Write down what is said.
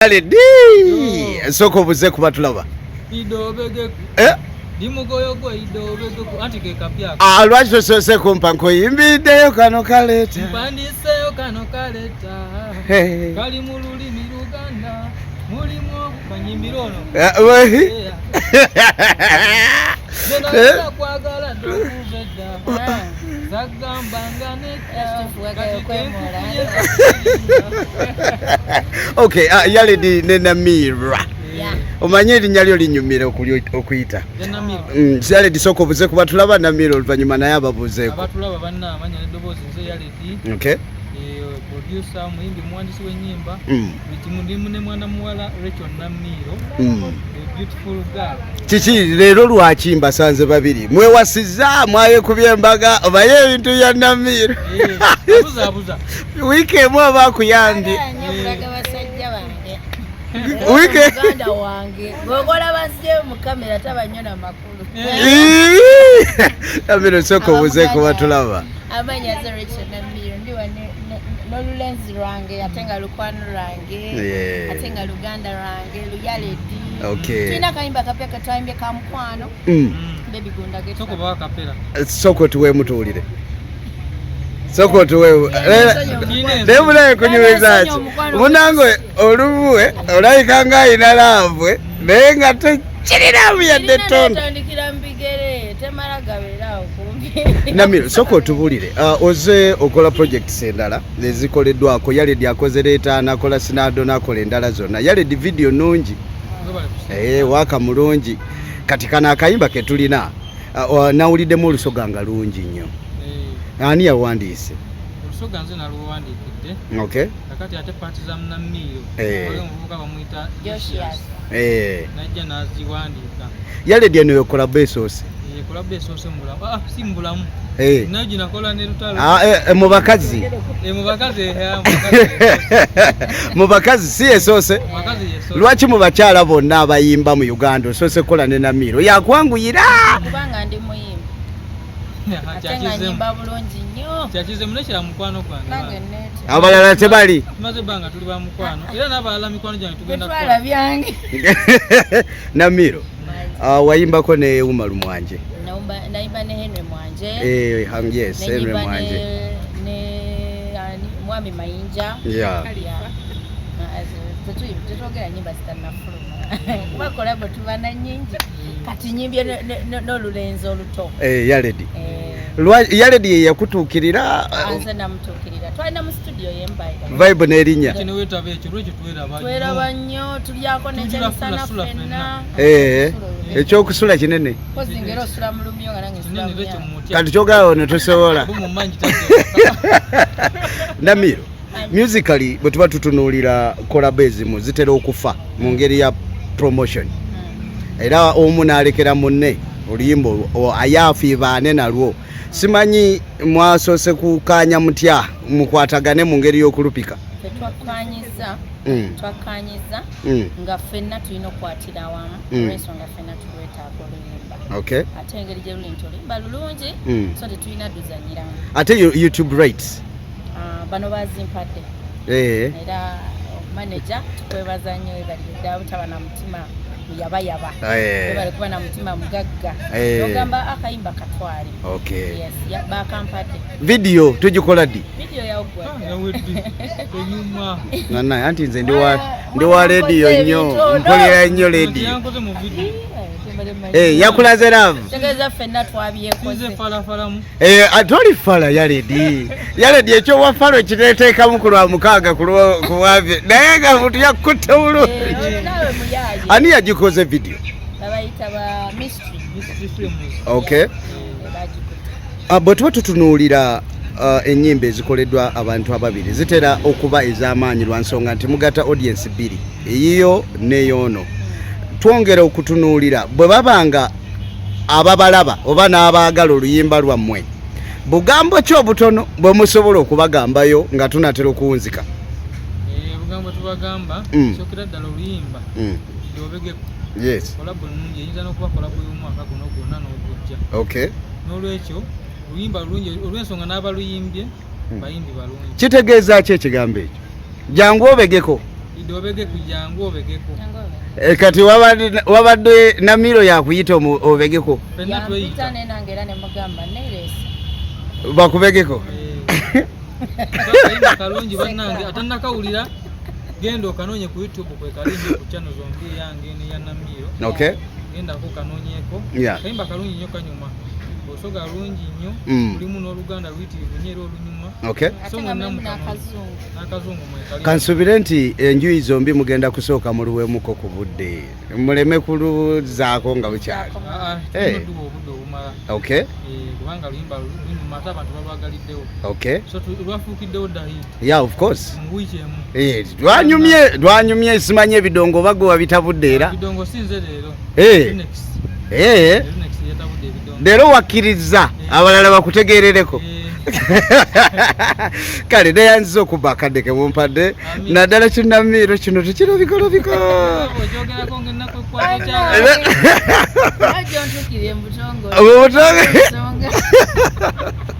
Yaled soko buze kubatulaba idobege dimugoyo go idobege anti ke kapya lwaki sose kumpa nkoyimbiddeyo kano kaleta mpandiseyo kano kaleta kali mu lulimi Luganda mulimu banyimbirono kwagala dokuveda Okay, Yaled ne Namiiro. Omanye erinnya lyo linyumira okuyita. Yaled soko buze kubatulaba Namiiro oluvannyuma naye ababuzeeko. Abatulaba banna amanya n'eddoboozi nze Yaled. Okay. Producer muyimbi muwandiisi w'ennyimba. Ndimu ne mwana muwala Racheal Namiiro. Beautiful girl. Kiki leero lwaki mbasanze babiri mwewasiza mwayekubye embaga obaye ebintu bya Namiiro abuza wiiki emu abakuyambye wiiki Uganda wange gogola basye mu kamera tabanyona makulu Namiiro soko buze kubatulaba amanya za Racheal Namiiro ndiwa n'olulenzi lwange atenga lukwano lwange atenga Luganda lwange Yaled. Okay. Tina kaimba kapya kataimbye ka mukwano. Baby gunda geto. Soko ba kapera. Soko tuwe mutuulire. Soko tuwe. Demule kunyuliza. Munango olubuwe olayika nga ina lavwe naye nga tekirira byadde tondo. Tandikira mbigere temala gabera okumbi. Namiiro soko tubulire. Oze okola projects endala ezikoleddwako Yaled akoze leeta nakola sinado nakola endala zonna. Yaled video nungi. Waka mulungi kati kana akayimba ke tulina nawuliddemu olusoga nga lungi nnyo. Ani yawandiise? Olusoga nze naluwandiikidde. Okay. Kakati ate paati za Namiiro oli omuvubuka bamuyita Joshua. Najja naziwandiika. Yaled eno yokola besoose. Kola besoose mulamu. Si mbulamu. Naji nakola ne lutalo. Mu bakazi. Mu bakazi si esoose. Lwaki mu bakyala bonna abayimba mu Uganda osoose kola ne Namiiro yakwanguyira kubanga ndi muyimbi atenga nyimba bulungi nnyo kyakize munekera mukwano gwange abalala tebali tumaze banga tuli ba mukwano era n'abalala mikwano gyange tugenda kukola byange Namiiro wayimbako ne Umaru Mwanje naimba ne Henry Mwanje yes Henry Mwanje ne Mwami Mayinja tetwogera nyimba zitanafuluma kuba kolabo tubana nyingi kati nyimbye n'olulenzi oluto Yaled Yaled ye yakutuukirira anze namutuukirira twalina mu studio yembaye vibe n'erinnya tweraba nnyo tulyako nekyemisana ffenna ekyokusula kinene kozingera osula mu lumyo nga nange nsula kati kyogalawo ne tosobola Namiiro musically bwe tuba tutunuulira kolabo ezimu zitera okufa mu ngeri ya promotion era omu n'alekera munne oluyimbo ayaafiibaane nalwo simanyi mwasoose kukaanya mutya mukwatagane mu ngeri y'okulupika twakkaanyiza nga ffenna tulina okukwatira awamu olw'ensonga ffenna tulwetaaga oluyimba ate engeri gye luli nti oluyimba lulungi so tetulina duzanyiramu ate YouTube rights bano bazimpadde era manager tukwebaza nnyo ebalidde butaba na mutima yabayaba bali kuba na mutima mugagga ogamba akayimba katwali yes bakampadde video tugikola ddi video yawugwa enyuma nana anti nze ndi wa radio nnyo mpulira nnyo radio yakulaze love tegeza ffenna twabyekoze atoli fala Yaled ekyo wafalo kiteteekamu ku lwa mukaaga ku wavye naye nga muntu yakutte bulungi ani yagikoze video babayita ba mystery okay bwe tuba tutunuulira ennyimba ezikoleddwa abantu ababiri zitera okuba ez'amaanyi lwa nsonga nti mugata audience bbiri eyiyo n'eyoono twongera okutunuulira bwe babanga ababalaba oba n'abaagala oluyimba lwammwe bugambo ki obutono bwe musobola okubagambayo nga tunatera okuwunzika bugambo tubagamba sokera ddala oluyimba yobegeko kolabo nungi eyinza n'okuba kolabo y'omwaka guno gwonna n'ogujja n'olwekyo oluyimba lulungi olw'ensonga n'abaluyimbye bayimbi balungi kitegeeza ki ekigambo ekyo jangu obegeko obege kujangu obegeko kati wabadde Namiiro yakuyita obegeko fenna tweyita nenange era nemugamba neresi bakubegeko kayimba kalungi bannange atannakawulira genda okanoonye ku YouTube kwe kalingi ku channel zombi yange ne ya Namiiro okay genda ko kanoonyeeko kayimba kalungi nnyo kanyuma osoga lungi nnyo mulimu n'oluganda luyitirivu nnyo era olunyuma okay so n'akazungu mwekali kansubire nti enjuyi zombi mugenda kusooka muluwemuko ku budde muleme kuluzaako nga bukyali obudde obumala okay kubanga luyimba lumata abantu balwagaliddewo okay so lwafuukiddewo ddayi yeah of course mu wiiki emu lwanyumye simanye ebidongo bagowa bitabudde era ebidongo sinze leero leero wakkiriza abalala bakutegerereko kale neyanziza okuba akadde ke mumpadde naddala kinamiiro kino tekirabikirabika